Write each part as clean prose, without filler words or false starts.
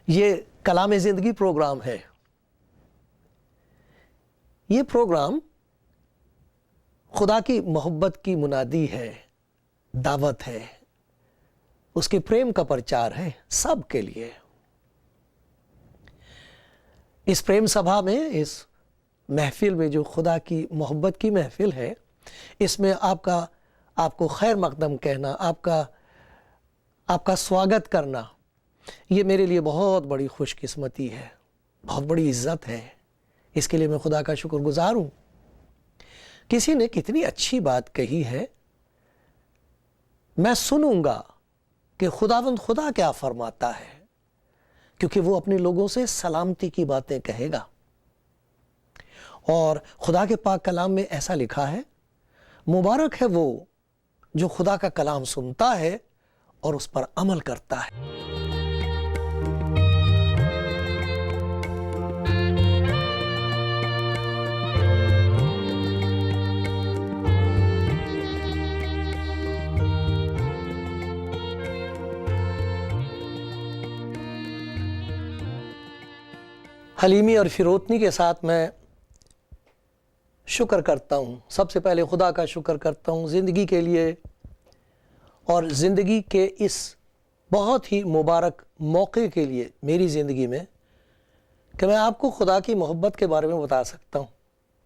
یہ کلام زندگی پروگرام ہے. یہ پروگرام خدا کی محبت کی منادی ہے، دعوت ہے، اس کے پریم کا پرچار ہے سب کے لیے. اس پریم سبھا میں، اس محفل میں جو خدا کی محبت کی محفل ہے، اس میں آپ کو خیر مقدم کہنا، آپ کا سواگت کرنا، یہ میرے لیے بہت بڑی خوش قسمتی ہے، بہت بڑی عزت ہے. اس کے لیے میں خدا کا شکر گزار ہوں. کسی نے کتنی اچھی بات کہی ہے، میں سنوں گا کہ خداوند خدا کیا فرماتا ہے، کیونکہ وہ اپنے لوگوں سے سلامتی کی باتیں کہے گا. اور خدا کے پاک کلام میں ایسا لکھا ہے، مبارک ہے وہ جو خدا کا کلام سنتا ہے اور اس پر عمل کرتا ہے. حلیمی اور فروتنی کے ساتھ میں شکر کرتا ہوں. سب سے پہلے خدا کا شکر کرتا ہوں زندگی کے لیے، اور زندگی کے اس بہت ہی مبارک موقع کے لیے میری زندگی میں، کہ میں آپ کو خدا کی محبت کے بارے میں بتا سکتا ہوں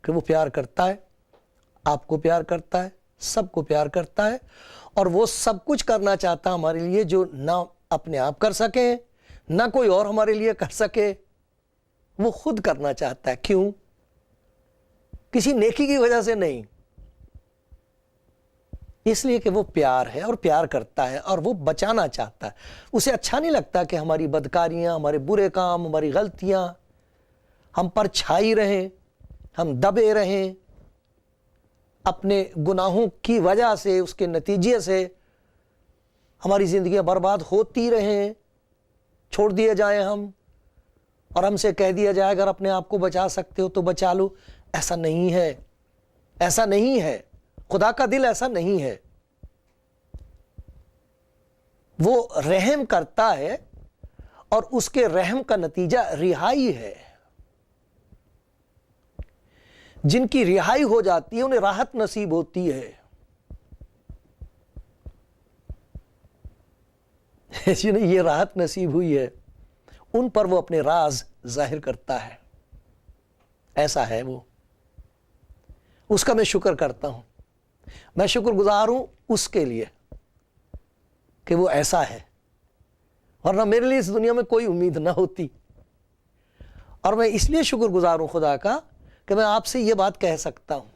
کہ وہ پیار کرتا ہے، آپ کو پیار کرتا ہے، سب کو پیار کرتا ہے، اور وہ سب کچھ کرنا چاہتا ہے ہمارے لیے جو نہ اپنے آپ کر سکیں، نہ کوئی اور ہمارے لیے کر سکے. وہ خود کرنا چاہتا ہے. کیوں؟ کسی نیکی کی وجہ سے نہیں، اس لیے کہ وہ پیار ہے اور پیار کرتا ہے اور وہ بچانا چاہتا ہے. اسے اچھا نہیں لگتا کہ ہماری بدکاریاں، ہمارے برے کام، ہماری غلطیاں ہم پر چھائی رہیں، ہم دبے رہیں. اپنے گناہوں کی وجہ سے، اس کے نتیجے سے ہماری زندگیاں برباد ہوتی رہیں، چھوڑ دیے جائیں ہم، اور ہم سے کہہ دیا جائے اگر اپنے آپ کو بچا سکتے ہو تو بچا لو. ایسا نہیں ہے، ایسا نہیں ہے. خدا کا دل ایسا نہیں ہے. وہ رحم کرتا ہے اور اس کے رحم کا نتیجہ رہائی ہے. جن کی رہائی ہو جاتی ہے انہیں راحت نصیب ہوتی ہے. جنہیں یہ راحت نصیب ہوئی ہے ان پر وہ اپنے راز ظاہر کرتا ہے. ایسا ہے وہ. اس کا میں شکر کرتا ہوں. میں شکر گزار ہوں اس کے لیے کہ وہ ایسا ہے، ورنہ میرے لیے اس دنیا میں کوئی امید نہ ہوتی. اور میں اس لیے شکر گزار ہوں خدا کا کہ میں آپ سے یہ بات کہہ سکتا ہوں.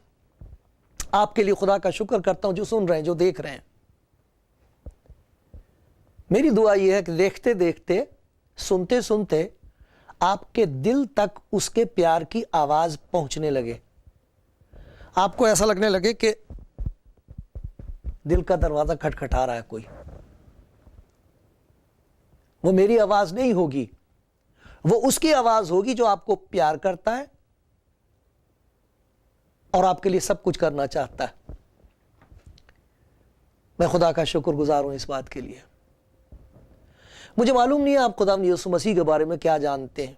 آپ کے لیے خدا کا شکر کرتا ہوں جو سن رہے ہیں، جو دیکھ رہے ہیں. میری دعا یہ ہے کہ دیکھتے دیکھتے، سنتے سنتے آپ کے دل تک اس کے پیار کی آواز پہنچنے لگے. آپ کو ایسا لگنے لگے کہ دل کا دروازہ کھٹکھٹا رہا ہے کوئی. وہ میری آواز نہیں ہوگی، وہ اس کی آواز ہوگی جو آپ کو پیار کرتا ہے اور آپ کے لیے سب کچھ کرنا چاہتا ہے. میں خدا کا شکر گزار ہوں اس بات کے لیے. مجھے معلوم نہیں ہے آپ خدا یسوع مسیح کے بارے میں کیا جانتے ہیں.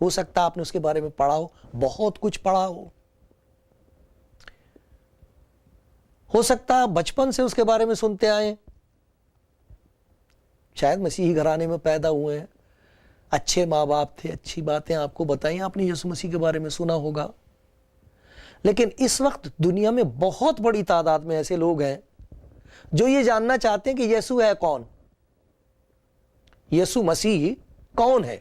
ہو سکتا ہے آپ نے اس کے بارے میں پڑھا ہو، بہت کچھ پڑھا ہو سکتا ہے بچپن سے اس کے بارے میں سنتے آئیں، شاید مسیحی گھرانے میں پیدا ہوئے ہیں، اچھے ماں باپ تھے، اچھی باتیں آپ کو بتائیں، آپ نے یسوع مسیح کے بارے میں سنا ہوگا. لیکن اس وقت دنیا میں بہت بڑی تعداد میں ایسے لوگ ہیں جو یہ جاننا چاہتے ہیں کہ یسوع ہے کون، یسوع مسیح کون ہے.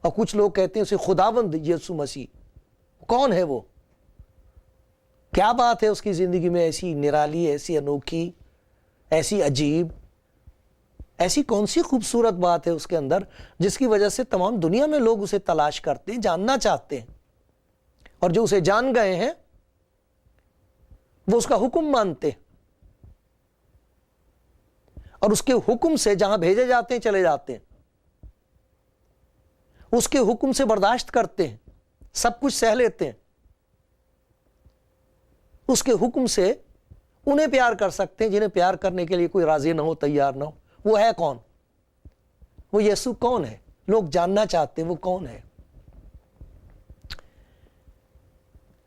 اور کچھ لوگ کہتے ہیں اسے خداوند یسوع مسیح. کون ہے وہ؟ کیا بات ہے اس کی زندگی میں ایسی نرالی، ایسی انوکھی، ایسی عجیب، ایسی کون سی خوبصورت بات ہے اس کے اندر جس کی وجہ سے تمام دنیا میں لوگ اسے تلاش کرتے ہیں، جاننا چاہتے ہیں، اور جو اسے جان گئے ہیں وہ اس کا حکم مانتے ہیں اور اس کے حکم سے جہاں بھیجے جاتے ہیں چلے جاتے ہیں، اس کے حکم سے برداشت کرتے ہیں، سب کچھ سہ لیتے ہیں، اس کے حکم سے انہیں پیار کر سکتے ہیں جنہیں پیار کرنے کے لیے کوئی راضی نہ ہو، تیار نہ ہو۔ وہ ہے کون؟ وہ یسوع کون ہے؟ لوگ جاننا چاہتے ہیں وہ کون ہے۔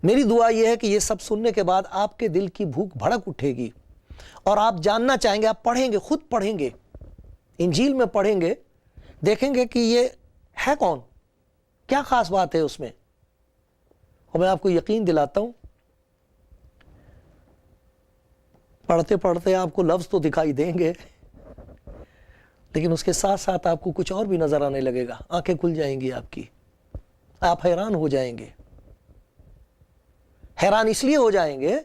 میری دعا یہ ہے کہ یہ سب سننے کے بعد آپ کے دل کی بھوک بھڑک اٹھے گی اور آپ جاننا چاہیں گے، آپ پڑھیں گے، خود پڑھیں گے، انجیل میں پڑھیں گے، دیکھیں گے کہ یہ ہے کون، کیا خاص بات ہے اس میں۔ اور میں آپ کو یقین دلاتا ہوں، پڑھتے پڑھتے آپ کو لفظ تو دکھائی دیں گے، لیکن اس کے ساتھ ساتھ آپ کو کچھ اور بھی نظر آنے لگے گا، آنکھیں کھل جائیں گی آپ کی، آپ حیران ہو جائیں گے۔ حیران اس لیے ہو جائیں گے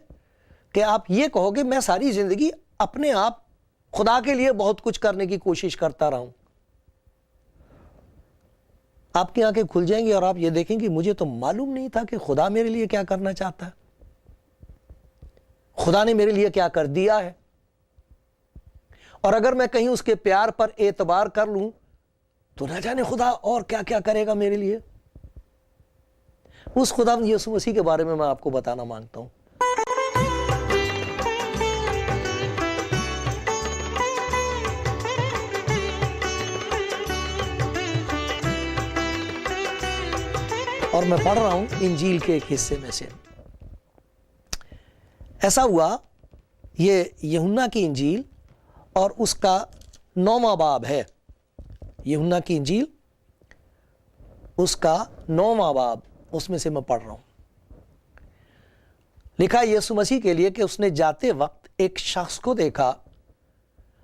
کہ آپ یہ کہو گے میں ساری زندگی اپنے آپ خدا کے لیے بہت کچھ کرنے کی کوشش کرتا رہا ہوں۔ آپ کی آنکھیں کھل جائیں گی اور آپ یہ دیکھیں گے مجھے تو معلوم نہیں تھا کہ خدا میرے لیے کیا کرنا چاہتا ہے، خدا نے میرے لیے کیا کر دیا ہے، اور اگر میں کہیں اس کے پیار پر اعتبار کر لوں تو نہ جانے خدا اور کیا کیا کرے گا میرے لیے۔ اس خدا یسوع مسیح کے بارے میں آپ کو بتانا مانگتا ہوں۔ اور میں پڑھ رہا ہوں انجیل کے ایک حصے میں سے۔ ایسا ہوا، یہ یوحنا کی انجیل اور اس کا 9واں باب ہے، یوحنا کی انجیل اس کا 9واں باب، اس میں سے میں پڑھ رہا ہوں۔ لکھا یسوع مسیح کے لیے کہ اس نے جاتے وقت ایک شخص کو دیکھا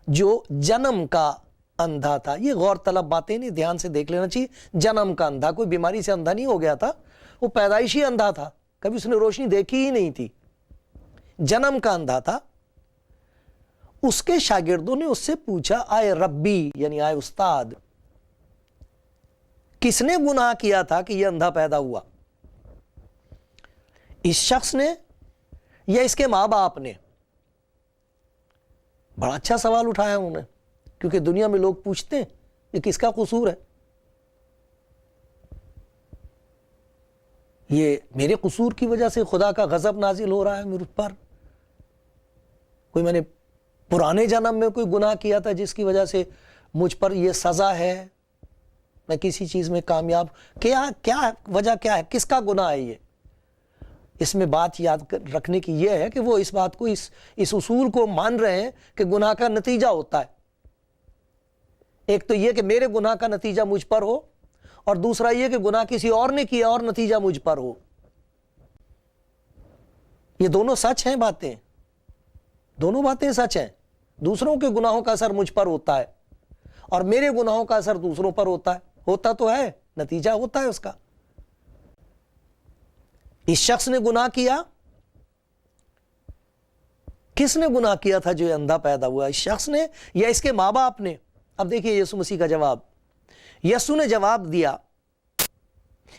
جو جنم کا اندھا تھا۔ یہ غور طلب باتیں نہیں، دھیان سے دیکھ لینا چاہیے۔ جنم کا اندھا، کوئی بیماری سے اندھا نہیں ہو گیا تھا، وہ پیدائشی اندھا تھا، کبھی اس نے روشنی دیکھی ہی نہیں تھی، جنم کا اندھا تھا۔ اس کے شاگردوں نے اس سے پوچھا، آئے ربی یعنی آئے استاد، کس نے گناہ کیا تھا کہ یہ اندھا پیدا ہوا، اس شخص نے یا اس کے ماں باپ نے؟ بڑا اچھا سوال اٹھایا انہوں نے، کیونکہ دنیا میں لوگ پوچھتے ہیں یہ کس کا قصور ہے، یہ میرے قصور کی وجہ سے خدا کا غضب نازل ہو رہا ہے میرے پر، کوئی میں نے پرانے جنم میں کوئی گناہ کیا تھا جس کی وجہ سے مجھ پر یہ سزا ہے، میں کسی چیز میں کامیاب، کیا وجہ کیا ہے، کس کا گناہ ہے یہ؟ اس میں بات یاد رکھنے کی یہ ہے کہ وہ اس بات کو اس اصول کو مان رہے ہیں کہ گناہ کا نتیجہ ہوتا ہے۔ ایک تو یہ کہ میرے گناہ کا نتیجہ مجھ پر ہو، اور دوسرا یہ کہ گناہ کسی اور نے کیا اور نتیجہ مجھ پر ہو۔ یہ دونوں سچ ہیں باتیں، دونوں باتیں سچ ہیں۔ دوسروں کے گناہوں کا اثر مجھ پر ہوتا ہے اور میرے گناہوں کا اثر دوسروں پر ہوتا ہے، ہوتا تو ہے، نتیجہ ہوتا ہے اس کا۔ اس شخص نے گناہ کیا، کس نے گناہ کیا تھا جو یہ اندھا پیدا ہوا، اس شخص نے یا اس کے ماں باپ نے؟ اب دیکھیے یسوع مسیح کا جواب۔ یسوع نے جواب دیا،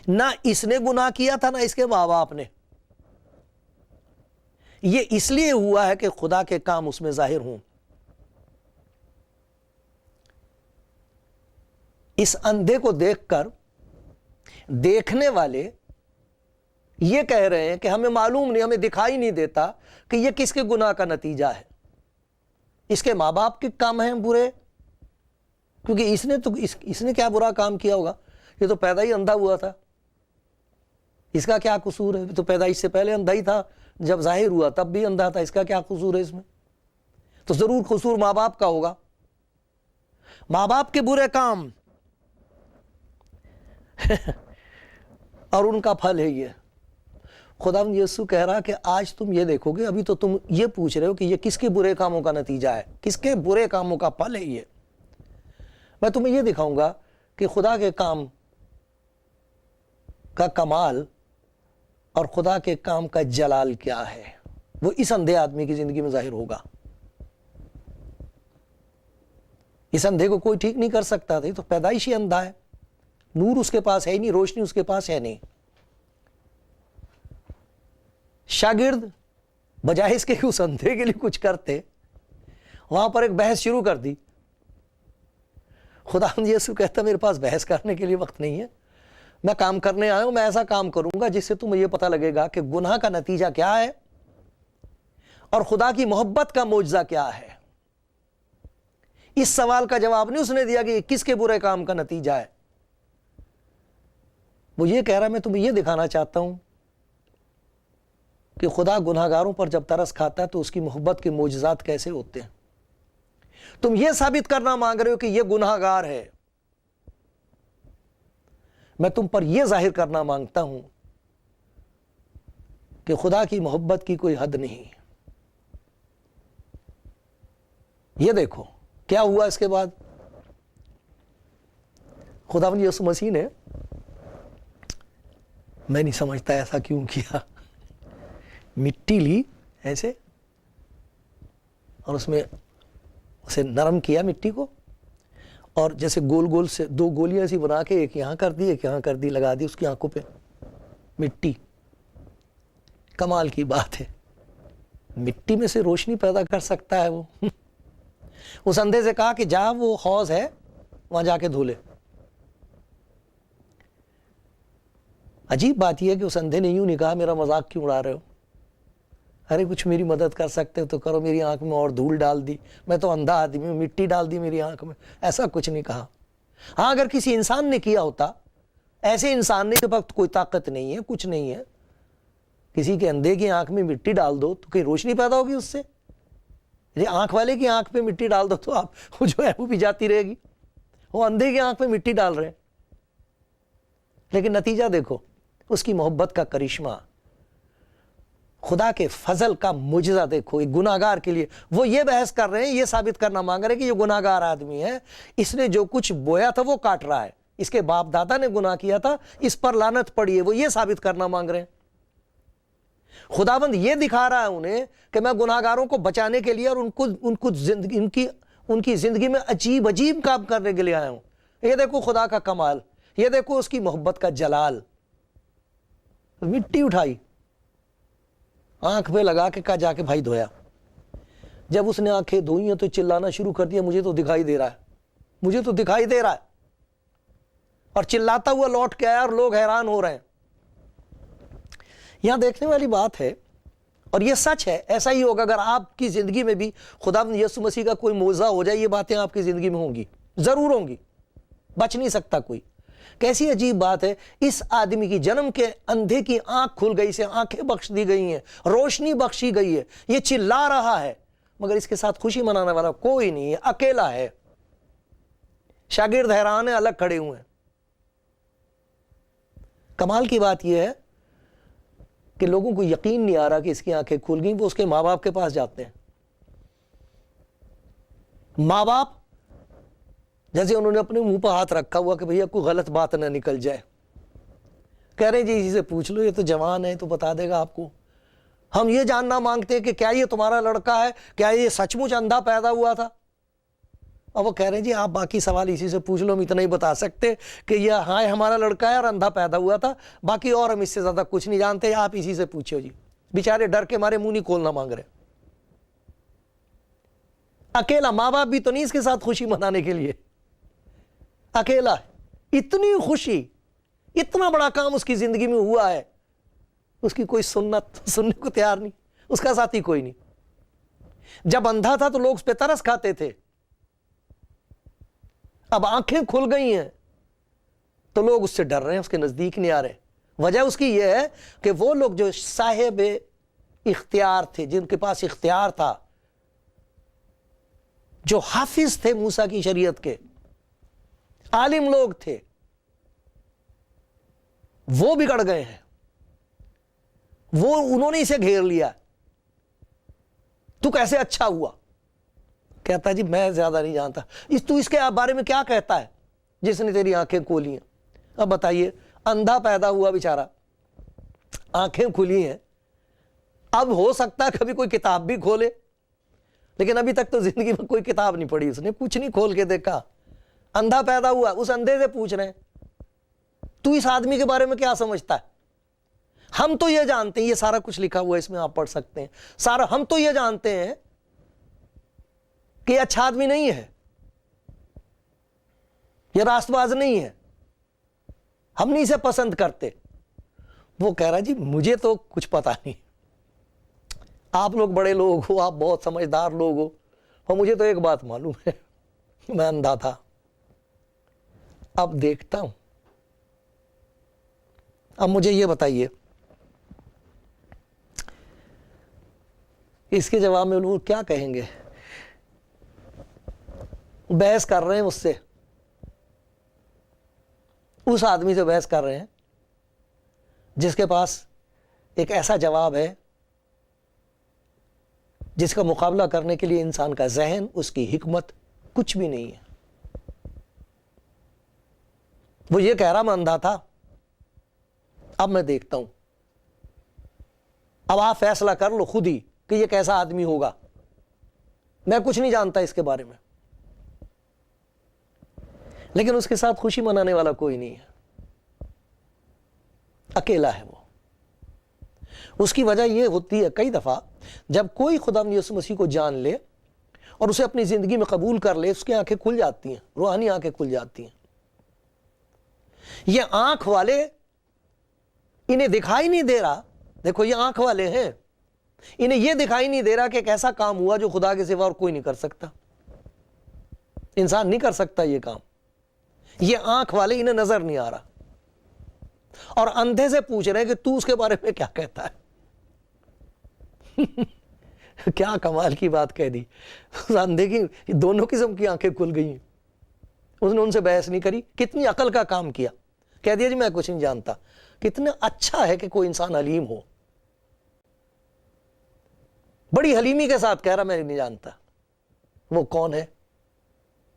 نہ اس نے گناہ کیا تھا نہ اس کے ماں باپ نے، یہ اس لیے ہوا ہے کہ خدا کے کام اس میں ظاہر ہوں۔ اس اندھے کو دیکھ کر دیکھنے والے یہ کہہ رہے ہیں کہ ہمیں معلوم نہیں، ہمیں دکھائی نہیں دیتا کہ یہ کس کے گناہ کا نتیجہ ہے۔ اس کے ماں باپ کے کام ہیں برے، کیونکہ اس نے کیا برا کام کیا ہوگا، یہ تو پیدا ہی اندھا ہوا تھا، اس کا کیا قصور ہے؟ تو پیدائش سے پہلے اندھا ہی تھا، جب ظاہر ہوا تب بھی اندھا تھا، اس کا کیا قصور ہے اس میں؟ تو ضرور قصور ماں باپ کا ہوگا، ماں باپ کے برے کام اور ان کا پھل ہے یہ۔ خداوند یسوع کہہ رہا کہ آج تم یہ دیکھو گے، ابھی تو تم یہ پوچھ رہے ہو کہ یہ کس کے برے کاموں کا نتیجہ ہے، کس کے برے کاموں کا پھل ہے یہ۔ میں تمہیں یہ دکھاؤں گا کہ خدا کے کام کا کمال اور خدا کے کام کا جلال کیا ہے، وہ اس اندھے آدمی کی زندگی میں ظاہر ہوگا۔ اس اندھے کو کوئی ٹھیک نہیں کر سکتا تھا، تو پیدائشی اندھا ہے، نور اس کے پاس ہے ہی نہیں، روشنی اس کے پاس ہے نہیں۔ شاگرد بجائے اس کے کہ اس اندھے کے لیے کچھ کرتے، وہاں پر ایک بحث شروع کر دی۔ خداوند یسوع کہتا میرے پاس بحث کرنے کے لیے وقت نہیں ہے، میں کام کرنے آیا ہوں، میں ایسا کام کروں گا جس سے تمہیں یہ پتہ لگے گا کہ گناہ کا نتیجہ کیا ہے اور خدا کی محبت کا معجزہ کیا ہے۔ اس سوال کا جواب نہیں اس نے دیا کہ یہ کس کے برے کام کا نتیجہ ہے، وہ یہ کہہ رہا میں تمہیں یہ دکھانا چاہتا ہوں کہ خدا گناہ گاروں پر جب ترس کھاتا ہے تو اس کی محبت کے معجزات کیسے ہوتے ہیں۔ تم یہ ثابت کرنا مانگ رہے ہو کہ یہ گناہ گار ہے، میں تم پر یہ ظاہر کرنا مانگتا ہوں کہ خدا کی محبت کی کوئی حد نہیں۔ یہ دیکھو کیا ہوا اس کے بعد۔ خداوند یسوع مسیح نے، میں نہیں سمجھتا ایسا کیوں کیا، مٹی لی ایسے اور اس میں اسے نرم کیا مٹی کو، اور جیسے گول گول سے دو گولیاں ایسی بنا کے ایک یہاں کر دی ایک یہاں کر دی، لگا دی اس کی آنکھوں پہ مٹی۔ کمال کی بات ہے، مٹی میں سے روشنی پیدا کر سکتا ہے وہ۔ اس اندھے سے کہا کہ جا وہ حوض ہے وہاں جا کے دھو لے۔ عجیب بات یہ ہے کہ اس اندھے نے یوں نہیں کہا میرا مذاق کیوں اڑا رہے ہو، ارے کچھ میری مدد کر سکتے ہو تو کرو، میری آنکھ میں اور دھول ڈال دی، میں تو اندھا آدمی ہوں، مٹی ڈال دی میری آنکھ میں، ایسا کچھ نہیں کہا۔ ہاں اگر کسی انسان نے کیا ہوتا، ایسے انسان نے کے وقت کوئی طاقت نہیں ہے کچھ نہیں ہے، کسی کے اندھے کی آنکھ میں مٹی ڈال دو تو کہیں روشنی پیدا ہوگی اس سے؟ یہ آنکھ والے کی آنکھ پہ مٹی ڈال دو تو آپ جو ہے وہ بھی جاتی رہے گی، وہ اندھے کی آنکھ پہ مٹی ڈال رہے ہیں۔ لیکن نتیجہ دیکھو، اس کی محبت کا کرشمہ، خدا کے فضل کا معجزہ دیکھو۔ ایک گناہ گار کے لیے وہ یہ بحث کر رہے ہیں، یہ ثابت کرنا مانگ رہے ہیں کہ یہ گناہ گار آدمی ہے، اس نے جو کچھ بویا تھا وہ کاٹ رہا ہے، اس کے باپ دادا نے گناہ کیا تھا، اس پر لعنت پڑی ہے، وہ یہ ثابت کرنا مانگ رہے ہیں۔ خداوند یہ دکھا رہا ہے انہیں کہ میں گناہ گاروں کو بچانے کے لیے اور ان کی زندگی میں عجیب عجیب کام کرنے کے لیے آیا ہوں۔ یہ دیکھو خدا کا کمال، یہ دیکھو اس کی محبت کا جلال۔ مٹی اٹھائی، آنکھ پہ لگا کے کہا جا کے بھائی دھویا۔ جب اس نے آنکھیں دھوئی تو چلانا شروع کر دیا مجھے تو دکھائی دے رہا ہے، مجھے تو دکھائی دے رہا ہے، اور چلاتا ہوا لوٹ کے آیا اور لوگ حیران ہو رہے ہیں۔ یہاں دیکھنے والی بات ہے، اور یہ سچ ہے، ایسا ہی ہوگا اگر آپ کی زندگی میں بھی خداوند یسوع مسیح کا کوئی معجزہ ہو جائے، یہ باتیں آپ کی زندگی میں ہوں گی، ضرور ہوں گی، بچ نہیں سکتا کوئی۔ کیسی عجیب بات ہے، اس آدمی کی جنم کے اندھے کی آنکھ کھل گئی، سے آنکھیں بخش دی گئی ہیں، روشنی بخشی گئی ہے، یہ چلا رہا ہے، مگر اس کے ساتھ خوشی منانے والا کوئی نہیں ہے، اکیلا ہے۔ شاگرد حیران ہیں، الگ کھڑے ہوئے ہیں۔ کمال کی بات یہ ہے کہ لوگوں کو یقین نہیں آ رہا کہ اس کی آنکھیں کھل گئیں، وہ اس کے ماں باپ کے پاس جاتے ہیں۔ ماں باپ جیسے انہوں نے اپنے منہ پہ ہاتھ رکھا ہوا کہ بھئی کوئی غلط بات نہ نکل جائے، کہہ رہے جی اسی سے پوچھ لو، یہ تو جوان ہے تو بتا دے گا آپ کو۔ ہم یہ جاننا مانگتے ہیں کہ کیا یہ تمہارا لڑکا ہے، کیا یہ سچ مچ اندھا پیدا ہوا تھا؟ اور وہ کہہ رہے ہیں جی آپ باقی سوال اسی سے پوچھ لو، ہم اتنا ہی بتا سکتے کہ یہ ہاں ہمارا لڑکا ہے اور اندھا پیدا ہوا تھا، باقی اور ہم اس سے زیادہ کچھ نہیں جانتے، آپ اسی سے پوچھو جی۔ بیچارے ڈر کے مارے منہ نہیں کھولنا مانگ رہے۔ اکیلا، ماں باپ بھی تو نہیں اس کے ساتھ خوشی منانے کے لیے، اکیلا ہے۔ اتنی خوشی، اتنا بڑا کام اس کی زندگی میں ہوا ہے، اس کی کوئی سننے کو تیار نہیں، اس کا ساتھی کوئی نہیں۔ جب اندھا تھا تو لوگ اس پہ ترس کھاتے تھے، اب آنکھیں کھل گئی ہیں تو لوگ اس سے ڈر رہے ہیں، اس کے نزدیک نہیں آ رہے۔ وجہ اس کی یہ ہے کہ وہ لوگ جو صاحب اختیار تھے، جن کے پاس اختیار تھا، جو حافظ تھے موسیٰ کی شریعت کے، عالم لوگ تھے، وہ بگڑ گئے ہیں، انہوں نے اسے گھیر لیا۔ تو کیسے اچھا ہوا؟ کہتا ہے جی میں زیادہ نہیں جانتا، تو اس کے بارے میں کیا کہتا ہے جس نے تیری آنکھیں کھولی ہیں؟ اب بتائیے، اندھا پیدا ہوا بیچارہ، آنکھیں کھلی ہیں، اب ہو سکتا ہے کبھی کوئی کتاب بھی کھولے، لیکن ابھی تک تو زندگی میں کوئی کتاب نہیں پڑھی اس نے, کچھ نہیں کھول کے دیکھا. اندھا پیدا ہوا, اس اندھے سے پوچھ رہے ہیں تو اس آدمی کے بارے میں کیا سمجھتا ہے؟ ہم تو یہ جانتے ہیں, یہ سارا کچھ لکھا ہوا ہے اس میں, آپ پڑھ سکتے ہیں سارا. ہم تو یہ جانتے ہیں کہ یہ اچھا آدمی نہیں ہے, یہ راست باز نہیں ہے, ہم نہیں اسے پسند کرتے. وہ کہہ رہا جی مجھے تو کچھ پتا نہیں, آپ لوگ بڑے لوگ ہو, آپ بہت سمجھدار لوگ ہو, اور مجھے تو ایک بات معلوم ہے, میں اندھا تھا, اب دیکھتا ہوں. اب مجھے یہ بتائیے, اس کے جواب میں لوگ کیا کہیں گے؟ بحث کر رہے ہیں اس سے, اس آدمی سے بحث کر رہے ہیں جس کے پاس ایک ایسا جواب ہے جس کا مقابلہ کرنے کے لیے انسان کا ذہن, اس کی حکمت کچھ بھی نہیں ہے. وہ یہ کہہ رہا میں اندھا تھا, اب میں دیکھتا ہوں. اب آپ فیصلہ کر لو خود ہی کہ یہ کیسا آدمی ہوگا, میں کچھ نہیں جانتا اس کے بارے میں. لیکن اس کے ساتھ خوشی منانے والا کوئی نہیں ہے, اکیلا ہے وہ. اس کی وجہ یہ ہوتی ہے کئی دفعہ جب کوئی خداوند یسوع مسیح کو جان لے اور اسے اپنی زندگی میں قبول کر لے, اس کی آنکھیں کھل جاتی ہیں, روحانی آنکھیں کھل جاتی ہیں. یہ آنکھ والے انہیں دکھائی نہیں دے رہا, دیکھو یہ آنکھ والے ہیں, انہیں یہ دکھائی نہیں دے رہا کہ ایک ایسا کام ہوا جو خدا کے سوا اور کوئی نہیں کر سکتا, انسان نہیں کر سکتا یہ کام. یہ آنکھ والے انہیں نظر نہیں آ رہا, اور اندھے سے پوچھ رہے ہیں کہ تو اس کے بارے میں کیا کہتا ہے. کیا کمال کی بات کہہ دی. اندھے کی دونوں قسم کی آنکھیں کھل گئی ہیں. اس نے ان سے بحث نہیں کری, کتنی عقل کا کام کیا, کہہ دیا جی میں کچھ نہیں جانتا. کتنا اچھا ہے کہ کوئی انسان حلیم ہو, بڑی حلیمی کے ساتھ کہہ رہا میں نہیں جانتا. وہ کون ہے؟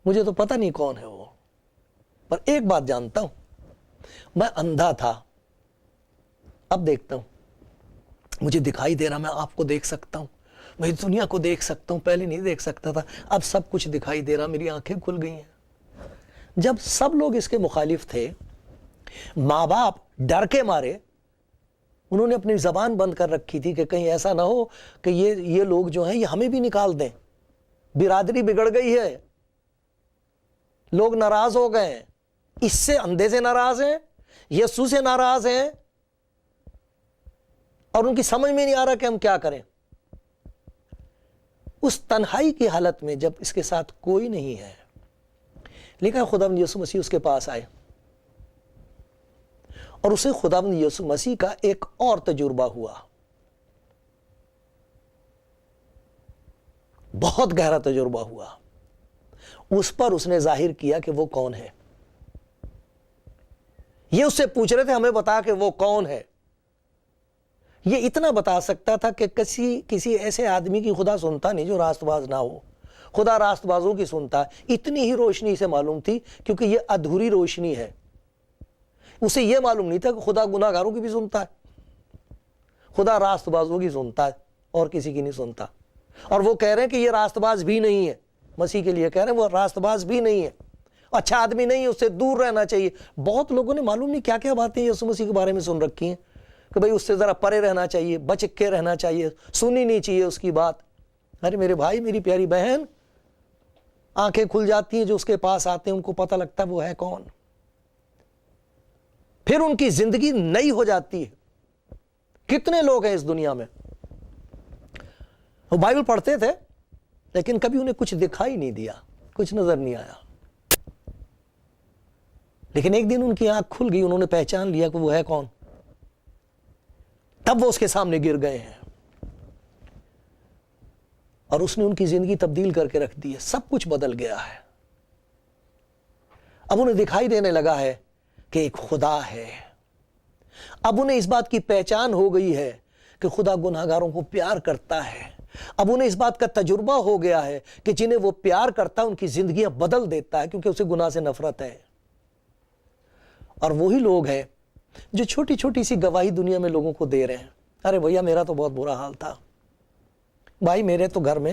مجھے تو پتہ نہیں کون ہے وہ, پر ایک بات جانتا ہوں, میں اندھا تھا, اب دیکھتا ہوں, مجھے دکھائی دے رہا, میں آپ کو دیکھ سکتا ہوں, میں دنیا کو دیکھ سکتا ہوں, پہلے نہیں دیکھ سکتا تھا, اب سب کچھ دکھائی دے رہا, میری آنکھیں کھل گئی ہیں. جب سب لوگ اس کے مخالف تھے, ماں باپ ڈر کے مارے انہوں نے اپنی زبان بند کر رکھی تھی کہ کہیں ایسا نہ ہو کہ یہ لوگ جو ہیں یہ ہمیں بھی نکال دیں, برادری بگڑ گئی ہے, لوگ ناراض ہو گئے ہیں, اس سے اندھے سے ناراض ہیں, یسوع سے ناراض ہیں, اور ان کی سمجھ میں نہیں آ رہا کہ ہم کیا کریں. اس تنہائی کی حالت میں جب اس کے ساتھ کوئی نہیں ہے, لیکن خداوند یسوع مسیح اس کے پاس آئے, اور اسے خداوند یسوع مسیح کا ایک اور تجربہ ہوا, بہت گہرا تجربہ ہوا. اس پر اس نے ظاہر کیا کہ وہ کون ہے. یہ اس سے پوچھ رہے تھے ہمیں بتا کہ وہ کون ہے. یہ اتنا بتا سکتا تھا کہ کسی ایسے آدمی کی خدا سنتا نہیں جو راست باز نہ ہو, خدا راست بازوں کی سنتا ہے. اتنی ہی روشنی سے معلوم تھی کیونکہ یہ ادھوری روشنی ہے. اسے یہ معلوم نہیں تھا کہ خدا گناہ گاروں کی بھی سنتا ہے, خدا راست بازوں کی سنتا ہے اور کسی کی نہیں سنتا. اور وہ کہہ رہے ہیں کہ یہ راست باز بھی نہیں ہے, مسیح کے لیے کہہ رہے ہیں وہ راست باز بھی نہیں ہے, اچھا آدمی نہیں ہے, اس سے دور رہنا چاہیے. بہت لوگوں نے معلوم نہیں کیا کیا باتیں یسوع مسیح کے بارے میں سن رکھی ہیں کہ بھئی اس سے ذرا پرے رہنا چاہیے, بچ کے رہنا چاہیے, سنی نہیں چاہیے اس کی بات. ارے میرے بھائی, میری پیاری بہن, آنکھیں کھل جاتی ہیں جو اس کے پاس آتے ہیں, ان کو پتہ لگتا ہے وہ ہے کون, پھر ان کی زندگی نئی ہو جاتی ہے. کتنے لوگ ہیں اس دنیا میں وہ بائبل پڑھتے تھے لیکن کبھی انہیں کچھ دکھائی نہیں دیا, کچھ نظر نہیں آیا, لیکن ایک دن ان کی آنکھ کھل گئی, انہوں نے پہچان لیا کہ وہ ہے کون. تب وہ اس کے سامنے گر گئے ہیں اور اس نے ان کی زندگی تبدیل کر کے رکھ دی ہے. سب کچھ بدل گیا ہے. اب انہیں دکھائی دینے لگا ہے کہ ایک خدا ہے. اب انہیں اس بات کی پہچان ہو گئی ہے کہ خدا گناہگاروں کو پیار کرتا ہے. اب انہیں اس بات کا تجربہ ہو گیا ہے کہ جنہیں وہ پیار کرتا ہے ان کی زندگیاں بدل دیتا ہے, کیونکہ اسے گناہ سے نفرت ہے. اور وہی لوگ ہیں جو چھوٹی چھوٹی سی گواہی دنیا میں لوگوں کو دے رہے ہیں. ارے بھیا میرا تو بہت برا حال تھا, بھائی میرے تو گھر میں